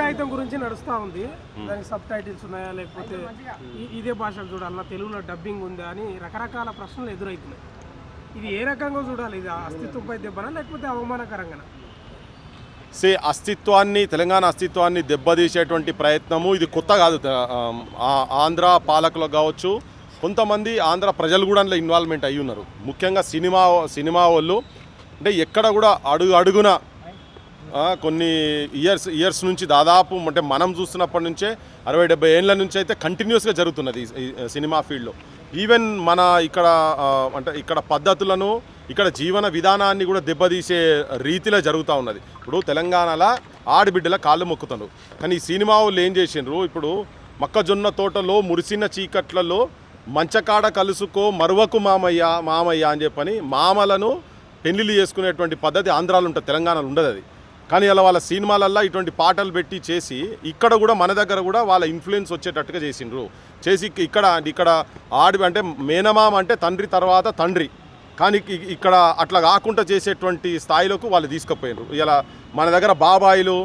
కాగితం గురించి నడుస్తూ ఉంది. దానికి సబ్ టైటిల్స్ ఉన్నాయా లేకపోతే ఇదే భాషలో చూడాలన్నా, తెలుగులో డబ్బింగ్ ఉందా అని రకరకాల ప్రశ్నలు ఎదురవుతున్నాయి. ఇది ఏ రకంగా చూడాలి? ఇది అస్తిత్వంపై దెబ్బనా లేకపోతే అవమానకరంగా? అస్తిత్వాన్ని, తెలంగాణ అస్తిత్వాన్ని దెబ్బతీసేటువంటి ప్రయత్నము ఇది కొత్త కాదు. ఆంధ్ర పాలకులకు కావచ్చు, కొంతమంది ఆంధ్ర ప్రజలు కూడా అందులో ఇన్వాల్వ్మెంట్ అయ్యి ఉన్నారు. ముఖ్యంగా సినిమా వాళ్ళు అంటే ఎక్కడ కూడా అడుగున కొన్ని ఇయర్స్ నుంచి దాదాపు అంటే మనం చూస్తున్నప్పటి నుంచే 60-70 ఏళ్ళ నుంచి అయితే కంటిన్యూస్గా జరుగుతున్నది ఈ సినిమా ఫీల్డ్లో. ఈవెన్ మన ఇక్కడ పద్ధతులను, ఇక్కడ జీవన విధానాన్ని కూడా దెబ్బతీసే రీతిలో జరుగుతూ ఉన్నది. ఇప్పుడు తెలంగాణలో ఆడబిడ్డల కాళ్ళు మొక్కుతున్నారు. కానీ ఈ సినిమా వాళ్ళు ఏం చేసిండ్రు, ఇప్పుడు మొక్కజొన్న తోటలో మురిసిన చీకట్లలో మంచకాడ కలుసుకో మరువకు మామయ్య అని చెప్పని మామలను పెళ్లిళ్ళు చేసుకునేటువంటి పద్ధతి ఆంధ్రాలో ఉంటుంది, తెలంగాణలో ఉండదు అది. కానీ అలా వాళ్ళ సినిమాలల్లో ఇటువంటి పాటలు పెట్టి చేసి ఇక్కడ కూడా మన దగ్గర కూడా వాళ్ళ ఇన్ఫ్లుయెన్స్ వచ్చేటట్టుగా చేసిండ్రు. చేసి ఇక్కడ అంటే మేనమామ అంటే తండ్రి తర్వాత తండ్రి, కానీ ఇక్కడ అట్లా కాకుండా చేసేటువంటి స్థాయిలోకి వాళ్ళు తీసుకుపోయినారు. ఇలా మన దగ్గర బాబాయిలు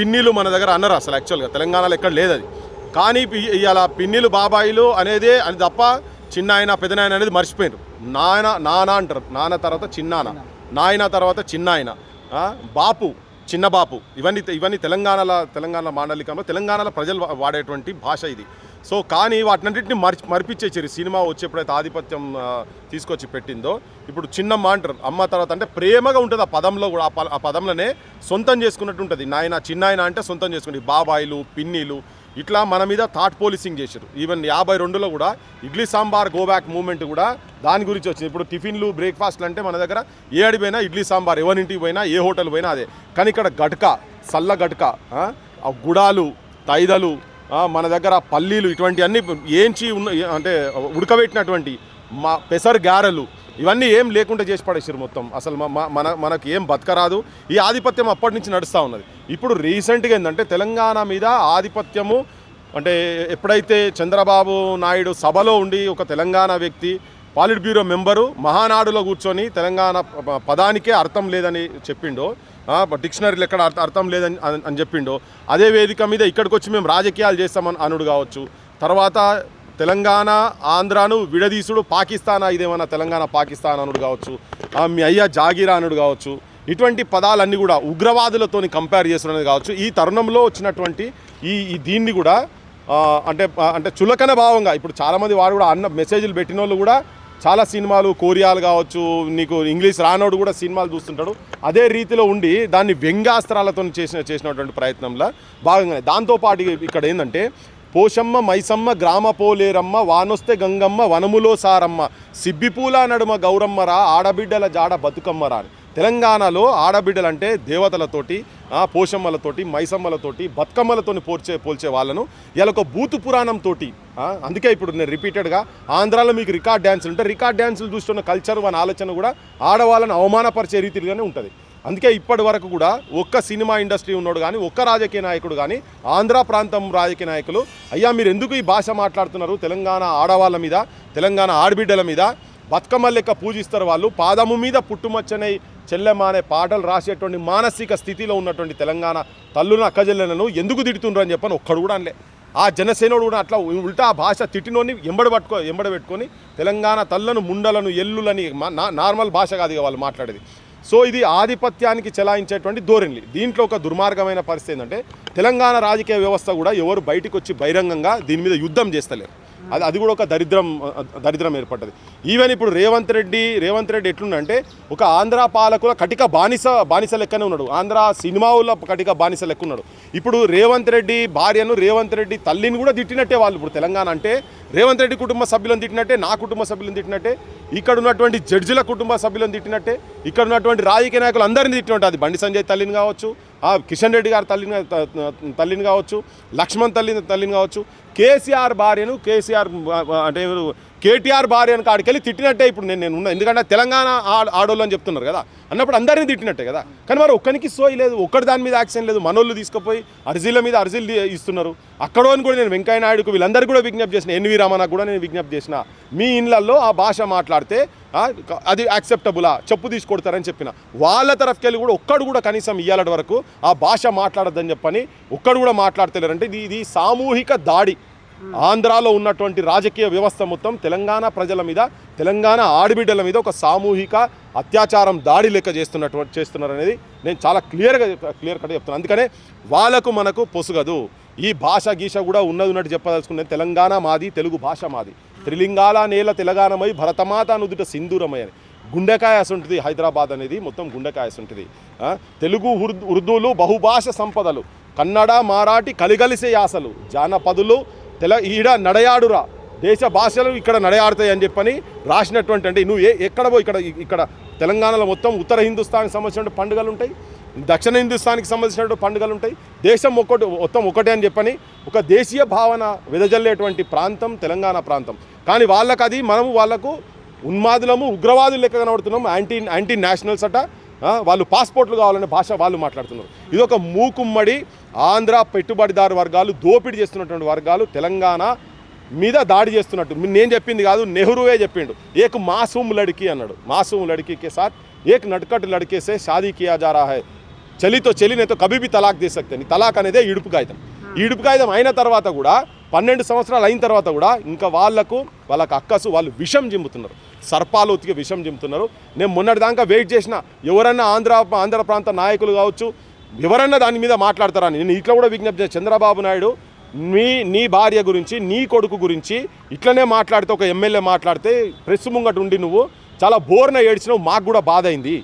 పిన్నిలు మన దగ్గర అన్నారు అసలు యాక్చువల్గా తెలంగాణలో ఎక్కడ లేదు అది. కానీ ఇలా పిన్నిలు బాబాయిలు అనేది అని తప్ప చిన్నాయన పెదనాయన అనేది మర్చిపోయినారు. నాన్న అంటారు, నాన్న తర్వాత చిన్నాన్న, నాయన తర్వాత చిన్నాయన, బాపు చిన్న బాపు, ఇవన్నీ తెలంగాణ మాండలికంలో తెలంగాణలో ప్రజలు వాడేటువంటి భాష ఇది. సో కానీ వాటినన్నింటినీ మర్పించేసారు సినిమా వచ్చేప్పుడైతే ఆధిపత్యం తీసుకొచ్చి పెట్టిందో. ఇప్పుడు చిన్నమ్మ అంటారు, అమ్మ తర్వాత అంటే ప్రేమగా ఉంటుంది ఆ పదంలో కూడా, ఆ పదంలోనే సొంతం చేసుకున్నట్టు ఉంటుంది. నాయన చిన్నాయన అంటే సొంతం చేసుకుంటే బాబాయిలు పిన్నిలు ఇట్లా మన మీద థాట్ పోలీసింగ్ చేశారు. ఈవెన్ 52లో కూడా idli sambar go back movement కూడా దాని గురించి వచ్చింది. ఇప్పుడు టిఫిన్లు బ్రేక్ఫాస్ట్లు అంటే మన దగ్గర ఏ అడిపోయినా ఇడ్లీ సాంబార్, ఎవరింటికి పోయినా ఏ హోటల్ పోయినా అదే. కానీ ఇక్కడ గట్క, సల్ల గట్క, గుడాలు, తైదలు, మన దగ్గర పల్లీలు ఇటువంటివన్నీ ఏంచి అంటే ఉడకబెట్టినటువంటి పెసర్ గారెలు ఇవన్నీ ఏం లేకుండా చేసి పడేసారు మొత్తం. అసలు మనకు ఏం బతకరాదు. ఈ ఆధిపత్యం అప్పటి నుంచి నడుస్తూ ఉన్నది. ఇప్పుడు రీసెంట్గా ఏంటంటే తెలంగాణ మీద ఆధిపత్యము అంటే ఎప్పుడైతే చంద్రబాబు నాయుడు సభలో ఉండి ఒక తెలంగాణ వ్యక్తి పాలిట్ బ్యూరో మెంబరు మహానాడులో కూర్చొని తెలంగాణ పదానికే అర్థం లేదని చెప్పిండో, డిక్షనరీలు ఎక్కడ అర్థం లేదని అని చెప్పిండో, అదే వేదిక మీద ఇక్కడికి వచ్చి మేము రాజకీయాలు చేస్తామని అనుడు కావచ్చు. తర్వాత తెలంగాణ ఆంధ్రాను విడదీసుడు పాకిస్తాన్, ఇదేమన్నా తెలంగాణ పాకిస్తాన్ అనుడు కావచ్చు, మీ అయ్యా జాగీరా అనుడు కావచ్చు, ఇటువంటి పదాలన్నీ కూడా ఉగ్రవాదులతో కంపేర్ చేస్తున్నది కావచ్చు. ఈ తరుణంలో వచ్చినటువంటి ఈ దీన్ని కూడా అంటే చులకన భావంగా ఇప్పుడు చాలామంది వారు కూడా అన్న మెసేజ్లు పెట్టిన వాళ్ళు కూడా చాలా సినిమాలు కొరియాలు కావచ్చు, నీకు ఇంగ్లీష్ రానోడు కూడా సినిమాలు చూస్తుంటాడు. అదే రీతిలో ఉండి దాన్ని వ్యంగ్యాస్త్రాలతో చేసినటువంటి ప్రయత్నంలో భాగంగానే. దాంతోపాటు ఇక్కడ ఏంటంటే పోషమ్మ మైసమ్మ గ్రామ పోలేరమ్మ వానొస్తే గంగమ్మ వనములో సారమ్మ సిబ్బిపూల నడుమ గౌరమ్మరా ఆడబిడ్డల జాడ బతుకమ్మరా అని. తెలంగాణలో ఆడబిడ్డలంటే దేవతలతోటి, పోషమ్మలతోటి, మైసమ్మలతోటి, బతుకమ్మలతోని పోల్చే వాళ్ళను ఇలా ఒక బూతు పురాణంతో, అందుకే ఇప్పుడు నేను రిపీటెడ్గా ఆంధ్రాలో మీకు రికార్డ్ డ్యాన్సులు ఉంటే రికార్డ్ డ్యాన్సులు చూస్తున్న కల్చర్ వాళ్ళ ఆలోచన కూడా ఆడవాళ్ళను అవమానపరిచే రీతిగానే ఉంటుంది. అందుకే ఇప్పటి వరకు కూడా ఒక్క సినిమా ఇండస్ట్రీ ఉన్నాడు కానీ, ఒక్క రాజకీయ నాయకుడు కానీ, ఆంధ్ర ప్రాంతం రాజకీయ నాయకులు అయ్యా మీరు ఎందుకు ఈ భాష మాట్లాడుతున్నారు, తెలంగాణ ఆడవాళ్ళ మీద, తెలంగాణ ఆడబిడ్డల మీద బతుకమ్మ లెక్క పూజిస్తారు వాళ్ళు, పాదము మీద పుట్టుమచ్చనే చెల్లెమ్మ అనే పాటలు రాసేటువంటి మానసిక స్థితిలో ఉన్నటువంటి తెలంగాణ తల్లును అక్కజెల్లెలను ఎందుకు తిడుతుండ్రు అని చెప్పని ఒక్కడు కూడా అనలే. ఆ జనసేనుడు కూడా అట్లా ఉల్టా ఆ భాష తిట్టినోని ఎంబడబెట్టుకొని తెలంగాణ తల్లను ముండలను ఎల్లులని నార్మల్ భాష కాదు వాళ్ళు మాట్లాడేది. సో ఇది ఆధిపత్యానికి చెలాయించేటువంటి ధోరణి. దీంట్లో ఒక దుర్మార్గమైన పరిస్థితి ఏంటంటే తెలంగాణ రాజకీయ వ్యవస్థ కూడా ఎవరు బయటకు వచ్చి బహిరంగంగా దీని మీద యుద్ధం చేస్తలేరు. అది కూడా ఒక దరిద్రం ఏర్పడ్డది. ఈవెన్ ఇప్పుడు రేవంత్ రెడ్డి ఎట్లుందంటే ఒక ఆంధ్ర పాలకుల కటిక బానిస లెక్కనే ఉన్నాడు, ఆంధ్ర సినిమాల కటిక బానిస లెక్క ఉన్నాడు. ఇప్పుడు రేవంత్ రెడ్డి భార్యను, రేవంత్ రెడ్డి తల్లిని కూడా తిట్టినట్టే వాళ్ళు. ఇప్పుడు తెలంగాణ అంటే రేవంత్ రెడ్డి కుటుంబ సభ్యులను తిట్టినట్టే, నా కుటుంబ సభ్యులను తిట్టినట్టే, ఇక్కడ ఉన్నటువంటి జడ్జిల కుటుంబ సభ్యులను తిట్టినట్టే, ఇక్కడ ఉన్నటువంటి రాజకీయ నాయకులు అందరినీ తిట్టినట్టు. అది బండి సంజయ్ తల్లిని కావచ్చు, కిషన్ రెడ్డి గారి తల్లిని కావచ్చు, లక్ష్మణ్ తల్లిని కావచ్చు, కేసీఆర్ భార్యను అంటే కేటీఆర్ భార్యను కాడికెళ్ళి తిట్టినట్టే ఇప్పుడు నేను ఉన్నా. ఎందుకంటే తెలంగాణ ఆడోళ్ళు అని చెప్తున్నారు కదా, అన్నప్పుడు అందరినీ తిట్టినట్టే కదా. కానీ మరి ఒక్కరికి సోయి లేదు, ఒక్కటి దాని మీద యాక్షన్ లేదు. మనోళ్ళు తీసుకుపోయి అర్జీల మీద అర్జీలు ఇస్తున్నారు. అక్కడో అని కూడా నేను వెంకయ్య నాయుడుకు వీళ్ళందరికీ కూడా విజ్ఞప్తి చేసిన, ఎన్వి రమణకు కూడా నేను విజ్ఞప్తి చేసిన, మీ ఇళ్లలో ఆ భాష మాట్లాడితే అది యాక్సెప్టబులా చెప్పు తీసుకొడతారని చెప్పిన. వాళ్ళ తరఫుకెళ్ళి కూడా ఒక్కడు కూడా కనీసం ఇయ్యాలటి వరకు ఆ భాష మాట్లాడద్దని చెప్పని ఒక్కడు కూడా మాట్లాడతలేరంటే ఇది సామూహిక దాడి. ఆంధ్రాలో ఉన్నటువంటి రాజకీయ వ్యవస్థ మొత్తం తెలంగాణ ప్రజల మీద, తెలంగాణ ఆడబిడ్డల మీద ఒక సామూహిక అత్యాచారం దాడి లెక్క చేస్తున్నారు అనేది నేను చాలా క్లియర్ కట్ చెప్తున్నాను. అందుకనే వాళ్ళకు మనకు పొసుగదు. ఈ భాష గీష కూడా ఉన్నట్టు చెప్పదలుచుకున్నాను. తెలంగాణ మాది, తెలుగు భాష మాది, త్రిలింగాల నేల తెలంగాణమై భరతమాత నుదుట సింధూరమై అని. గుండెకాయ అసుంటుంది హైదరాబాద్ అనేది, మొత్తం గుండెకాయ అసుంటుంది. తెలుగు ఉర్దూలు బహుభాష సంపదలు, కన్నడ మరాఠీ కలిగలిసే యాసలు, జానపదులు ఈడ నడయాడురా, దేశ భాషలు ఇక్కడ నడయాడుతాయి అని చెప్పని రాసినటువంటి. అంటే నువ్వు ఎక్కడ పోయి ఇక్కడ తెలంగాణలో మొత్తం ఉత్తర హిందుస్థాన్కి సంబంధించిన పండుగలు ఉంటాయి, దక్షిణ హిందుస్థాన్కి సంబంధించిన పండుగలు ఉంటాయి. దేశం మొత్తం ఒకటే అని చెప్పని ఒక దేశీయ భావన వెదజల్లేటువంటి ప్రాంతం తెలంగాణ ప్రాంతం. కానీ వాళ్ళకి అది వాళ్ళకు ఉన్మాదులము, ఉగ్రవాదులు లెక్క కనబడుతున్నాం. యాంటీ నేషనల్స్ అట. వాళ్ళు పాస్పోర్ట్లు కావాలనే భాష వాళ్ళు మాట్లాడుతున్నారు. ఇది ఒక మూకుమ్మడి ఆంధ్ర పెట్టుబడిదారు వర్గాలు, దోపిడీ చేస్తున్నటువంటి వర్గాలు తెలంగాణ మీద దాడి చేస్తున్నట్టు. నేను చెప్పింది కాదు, నెహ్రూవే చెప్పిండు. ఏక్ మాసూమ్ లడికి అన్నాడు. మాసూమ్ లడికి సాత్ ఏక్ నట్కట్ లడికే సే షాదీ కియా జా రహా high, చలితో చెలినేతో Kabhi Bhi talaq they సక్తే. తలాక్ అనేది ఇడుపు కాగితం. ఈ ఇడుపు కాగితం అయిన తర్వాత కూడా 12 సంవత్సరాలు అయిన తర్వాత కూడా ఇంకా వాళ్ళకు అక్కసు వాళ్ళు విషం జిమ్ముతున్నారు, సర్పాలు ఉతికి విషం జిమ్ముతున్నారు. నేను మొన్నటిదాకా వెయిట్ చేసిన ఎవరన్నా ఆంధ్ర ప్రాంత నాయకులు కావచ్చు, ఎవరన్నా దాని మీద మాట్లాడతారని. నేను ఇట్లా కూడా విజ్ఞప్తి చేస్తాను, చంద్రబాబు నాయుడు నీ భార్య గురించి, నీ కొడుకు గురించి ఇట్లనే మాట్లాడితే, ఒక ఎమ్మెల్యే మాట్లాడితే ప్రెస్ ముంగట ఉండి నువ్వు చాలా బోర్న ఏడ్చినావు, మాకు కూడా బాధ అయింది.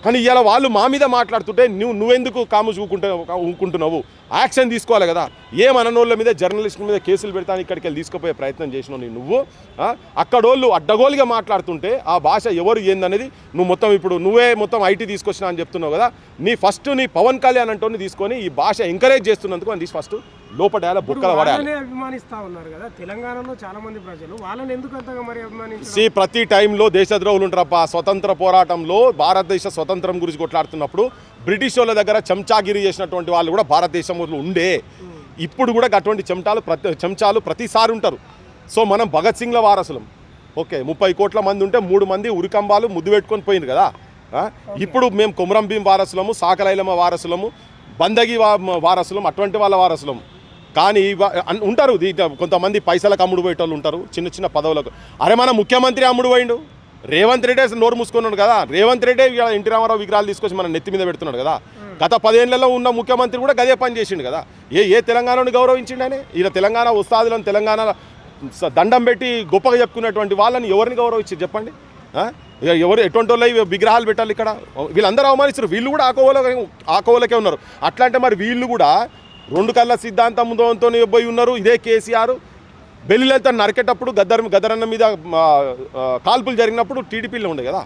కానీ ఇలా వాళ్ళు మా మీద మాట్లాడుతుంటే నువ్వెందుకు కాము ఊకుంటున్నావు? యాక్షన్ తీసుకోవాలి కదా. ఏమనోళ్ళ మీద, జర్నలిస్టుల మీద కేసులు పెడతాను ఇక్కడికి వెళ్ళి తీసుకుపోయే ప్రయత్నం చేసినావు నువ్వు. అక్కడోళ్ళు అడ్డగోలుగా మాట్లాడుతుంటే ఆ భాష ఎవరు ఏందనేది నువ్వు నువ్వే ఐటీ తీసుకొచ్చినా అని చెప్తున్నావు కదా. నీ పవన్ కళ్యాణ్ అంటోని తీసుకొని ఈ భాష ఎంకరేజ్ చేస్తున్నందుకు అని ఫస్ట్ లోపడేయాలి, బుక్కల పడాలి. అభిమానిస్తా ఉన్నారు కదా తెలంగాణలో చాలా మంది ప్రజలు, వాళ్ళని ఎందుకు అంతగా మరి అభిమానించారు? ప్రతి టైంలో దేశద్రోహులు ఉంటారప్ప. స్వతంత్ర పోరాటంలో భారతదేశ స్వతంత్రం గురించి కొట్లాడుతున్నప్పుడు బ్రిటిష్ వాళ్ళ దగ్గర చెంచాగిరి చేసినటువంటి వాళ్ళు కూడా భారతదేశంలో ఉండే. ఇప్పుడు కూడా అటువంటి చెంచాలు ప్రతిసారి ఉంటారు. సో మనం భగత్ సింగ్ల వారసులం. ఓకే, 30 కోట్ల మంది ఉంటే 3 మంది ఉరికంబాలు ముద్దు పెట్టుకొని పోయింది కదా. ఇప్పుడు మేము కొమరం భీం వారసులము, సాకలైలమ్మ వారసులము, బందగి వారసులం, అటువంటి వాళ్ళ వారసులం. కానీ ఉంటారు కొంతమంది పైసలకు అమ్ముడు పోయేటోళ్ళు ఉంటారు, చిన్న చిన్న పదవులకు. అరే మన ముఖ్యమంత్రి అమ్ముడు పోయిండు, రేవంత్ రెడ్డి నోరు మూసుకున్నాడు కదా. రేవంత్ రెడ్డి ఎన్టీ రామారావు విగ్రహాలు తీసుకొచ్చి మన నెత్తి మీద పెడుతున్నాడు కదా. గత 10 ఏళ్లలో ఉన్న ముఖ్యమంత్రి కూడా గదే పని చేసిండు కదా. ఏ తెలంగాణను గౌరవించిండు అని? ఇలా తెలంగాణ ఉస్తాదులను, తెలంగాణ దండం పెట్టి గొప్పగా చెప్పుకున్నటువంటి వాళ్ళని ఎవరిని గౌరవించారు చెప్పండి? ఎవరు ఎటువంటి వాళ్ళు విగ్రహాలు పెట్టాలి ఇక్కడ? వీళ్ళందరూ అవమానిస్తారు. వీళ్ళు కూడా ఆకోవలకే ఉన్నారు. అట్లా అంటే మరి వీళ్ళు కూడా 2 కళ్ళ సిద్ధాంతంతో పోయి ఉన్నారు. ఇదే కేసీఆర్ బెల్లిలతో నరికేటప్పుడు గద్దరన్న మీద కాల్పులు జరిగినప్పుడు టీడీపీలో ఉండే కదా.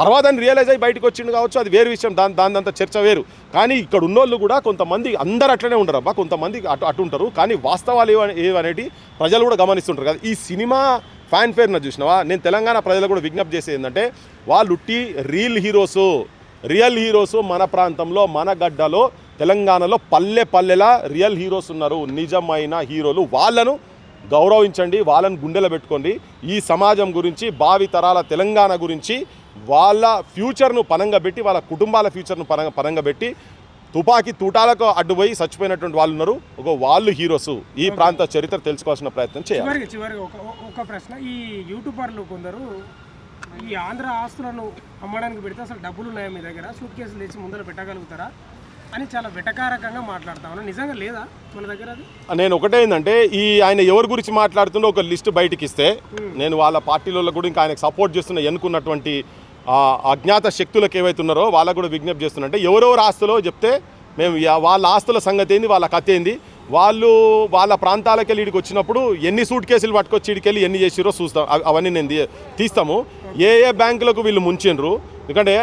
తర్వాత రియలైజ్ అయ్యి బయటకు వచ్చిండు కావచ్చు, అది వేరు విషయం, దానిదంతా చర్చ వేరు. కానీ ఇక్కడ ఉన్నోళ్ళు కూడా కొంతమంది, అందరు అట్లనే ఉండరు అబ్బా, కొంతమంది అటు ఉంటారు. కానీ వాస్తవాలు ఏవనేటి ప్రజలు కూడా గమనిస్తుంటారు కదా. ఈ సినిమా ఫ్యాన్ ఫేర్న చూసినావా? నేను తెలంగాణ ప్రజలకు కూడా విజ్ఞప్తి చేసేది ఏంటంటే, వాళ్ళు రియల్ హీరోసు మన ప్రాంతంలో, మన గడ్డలో, తెలంగాణలో పల్లెలా రియల్ హీరోస్ ఉన్నారు, నిజమైన హీరోలు. వాళ్ళను గౌరవించండి, వాళ్ళని గుండెలో పెట్టుకోండి. ఈ సమాజం గురించి, భావి తరాల తెలంగాణ గురించి, వాళ్ళ ఫ్యూచర్ను పనంగా పెట్టి, వాళ్ళ కుటుంబాల ఫ్యూచర్ను పనంగా పెట్టి, తుపాకీ తూటాలకు అడ్డుపోయి చచ్చిపోయినటువంటి వాళ్ళు ఉన్నారు. వాళ్ళు హీరోస్. ఈ ప్రాంత చరిత్ర తెలుసుకోవాల్సిన ప్రయత్నం చేయాలి. చివరిగా ఒక ప్రశ్న, ఈ యూట్యూబర్లు కొందరు ఈ ఆంధ్ర ఆస్తులను అమ్మడానికి పెడితే అసలు డబ్బులు ఉన్నాయా మీ దగ్గర, సూట్ కేసులు తెచ్చి ముందర పెట్టగలుగుతారా అని చాలా వెటకారకంగా మాట్లాడతా ఉన్నా. నిజంగా లేదా మన దగ్గర అది? నేను ఒకటే ఏంటంటే, ఆయన ఎవరి గురించి మాట్లాడుతుండో ఒక లిస్ట్ బయటకి ఇస్తే, నేను వాళ్ళ పార్టీలలో కూడా ఇంకా ఆయనకు సపోర్ట్ చేస్తున్న ఎన్నుకున్నటువంటి అజ్ఞాత శక్తులకు ఏవైతే ఉన్నారో వాళ్ళకు కూడా విజ్ఞప్తి చేస్తున్నట్టే, ఎవరెవరు ఆస్తులో చెప్తే మేము వాళ్ళ ఆస్తుల సంగతి ఏంది, వాళ్ళ కథ ఏంది, వాళ్ళు వాళ్ళ ప్రాంతాలకు వెళ్ళి ఇక్కడికి వచ్చినప్పుడు ఎన్ని సూట్ కేసులు పట్టుకొచ్చి ఇక్కడికి ఎన్ని చేసిరో చూస్తాం. అవన్నీ నేను తీస్తాము. ఏ బ్యాంకులకు వీళ్ళు ముంచిండ్రు. ఎందుకంటే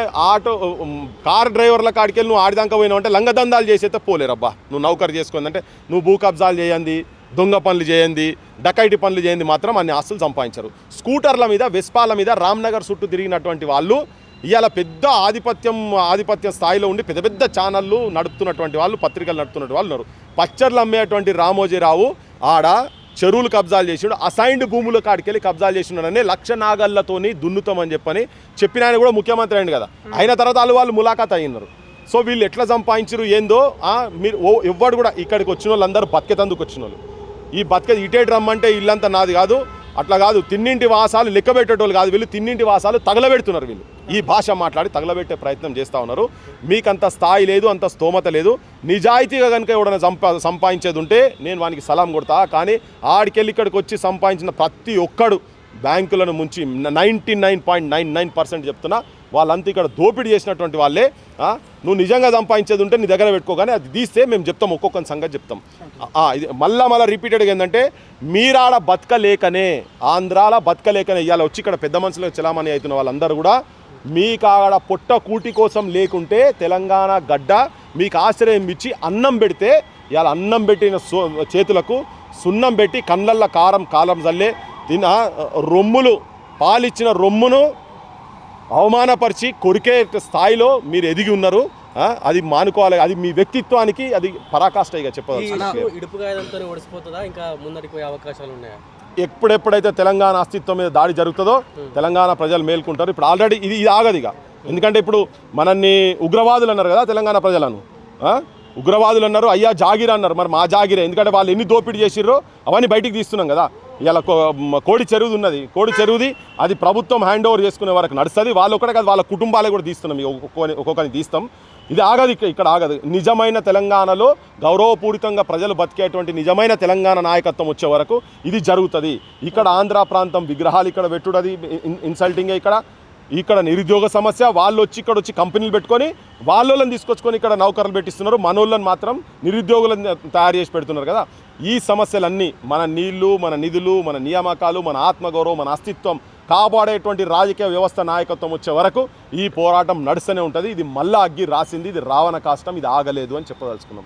కార్ డ్రైవర్ల కాడికెళ్ళి నువ్వు ఆడిదాకా పోయినావు అంటే లంగదందాలు చేసేస్తే పోలేరబ్బా. నువ్వు నౌకరు చేసుకుందంటే నువ్వు భూ కబ్జాలు చేయండి, దొంగ పనులు చేయండి, డకైటి పనులు చేయండి మాత్రం అన్ని ఆస్తులు సంపాదించరు. స్కూటర్ల మీద, వెస్పాల మీద రామ్నగర్ చుట్టూ తిరిగినటువంటి వాళ్ళు ఇవాళ పెద్ద ఆధిపత్య స్థాయిలో ఉండి పెద్ద పెద్ద ఛానళ్ళు నడుపుతున్నటువంటి వాళ్ళు, పత్రికలు నడుపుతున్నటువంటి వాళ్ళు ఉన్నారు. పచ్చర్లు అమ్మేటువంటి రామోజీరావు ఆడ చెరువులు కబ్జాలు చేసిండు, అసైన్డ్ భూముల కాడికెళ్ళి కబ్జాలు చేసిండనే లక్ష నాగళ్ళతోని దున్నుతామని చెప్పిన ఆయన కూడా ముఖ్యమంత్రి అయింది కదా. అయిన తర్వాత వాళ్ళు ములాఖాత్ అయినారు. సో వీళ్ళు ఎట్లా సంపాదించరు ఏందో మీరు ఎవ్వడు కూడా ఇక్కడికి వచ్చిన వాళ్ళందరూ బతికేతందుకు వచ్చిన వాళ్ళు. ఈ ఇటేటి రమ్మంటే ఇల్లంతా నాది కాదు, అట్లా కాదు. తిన్నింటి వాసాలు లెక్క పెట్టేటోళ్ళు కాదు వీళ్ళు, తిన్నింటి వాసాలు తగలబెడుతున్నారు వీళ్ళు. ఈ భాష మాట్లాడి తగలబెట్టే ప్రయత్నం చేస్తూ ఉన్నారు. మీకు అంత స్థాయి లేదు, అంత స్తోమత లేదు. నిజాయితీగా కనుక ఎవడైనా సంపాదించేది ఉంటే నేను వానికి సలాం కొడతా. కానీ ఆడికెళ్ళి ఇక్కడికి వచ్చి సంపాదించిన ప్రతి ఒక్కడు బ్యాంకులను ముంచి 99.99% చెప్తున్నా వాళ్ళంతా ఇక్కడ దోపిడీ చేసినటువంటి వాళ్ళే. నువ్వు నిజంగా సంపాదించేది ఉంటే నీ దగ్గర పెట్టుకో, కానీ అది తీస్తే మేము చెప్తాం, ఒక్కొక్క సంగతి చెప్తాం. ఇది మళ్ళా రిపీటెడ్గా ఏంటంటే మీరాడ బతకలేకనే, ఆంధ్రాల బతకలేకనే ఇవాళ వచ్చి ఇక్కడ పెద్ద మనుషులకు చలామణి అవుతున్న వాళ్ళందరూ కూడా మీకు ఆడ పొట్ట కూటి కోసం లేకుంటే తెలంగాణ గడ్డ మీకు ఆశ్రయం ఇచ్చి అన్నం పెడితే ఇవాళ అన్నం పెట్టిన చేతులకు సున్నం పెట్టి కళ్ళల్లో కారం చల్లే రొమ్ములు పాలిచ్చిన రొమ్మును అవమానపరిచి కొరికే స్థాయిలో మీరు ఎదిగి ఉన్నారు. అది మానుకోవాలి. అది మీ వ్యక్తిత్వానికి అది పరాకాష్ఠగా చెప్పవచ్చు. ఎప్పుడెప్పుడైతే తెలంగాణ అస్తిత్వం మీద దాడి జరుగుతుందో తెలంగాణ ప్రజలు మేల్కుంటారు. ఇప్పుడు ఆల్రెడీ ఇది ఆగదు ఇక. ఎందుకంటే ఇప్పుడు మనల్ని ఉగ్రవాదులు అన్నారు కదా తెలంగాణ ప్రజలను, ఉగ్రవాదులు అన్నారు, అయ్యా జాగిర అన్నారు. మరి మా జాగిరే, ఎందుకంటే వాళ్ళు ఎన్ని దోపిడీ చేసిర్రో అవన్నీ బయటికి తీస్తున్నాం కదా. ఇలా కోడి చెరువుది ఉన్నది, కోడి చెరువుది అది ప్రభుత్వం హ్యాండ్ ఓవర్ చేసుకునే వరకు నడుస్తుంది. వాళ్ళు ఒకటే కాదు, వాళ్ళ కుటుంబాలే కూడా తీస్తున్నాం, ఒక్కొక్కరిని తీస్తాం. ఇది ఆగదు, ఇక్కడ ఆగదు. నిజమైన తెలంగాణలో గౌరవపూరితంగా ప్రజలు బతికేటువంటి నిజమైన తెలంగాణ నాయకత్వం వచ్చే వరకు ఇది జరుగుతుంది. ఇక్కడ ఆంధ్ర ప్రాంతం విగ్రహాలు ఇక్కడ పెట్టుడు అది ఇన్సల్టింగే. ఇక్కడ నిరుద్యోగ సమస్య, వాళ్ళు వచ్చి ఇక్కడ వచ్చి కంపెనీలు పెట్టుకొని వాళ్ళని తీసుకొచ్చుకొని ఇక్కడ నౌకర్లు పెట్టిస్తున్నారు. మనోళ్ళని మాత్రం నిరుద్యోగులను తయారు చేసి పెడుతున్నారు కదా. ఈ సమస్యలన్నీ మన నీళ్లు, మన నిధులు, మన నియామకాలు, మన ఆత్మగౌరవం, మన అస్తిత్వం కాపాడేటువంటి రాజకీయ వ్యవస్థ నాయకత్వం వచ్చే వరకు ఈ పోరాటం నడుస్తూనే ఉంటుంది. ఇది మళ్ళా అగ్గి రాసింది, ఇది రావణ కాష్టం, ఇది ఆగలేదు అని చెప్పదలుచుకున్నాం.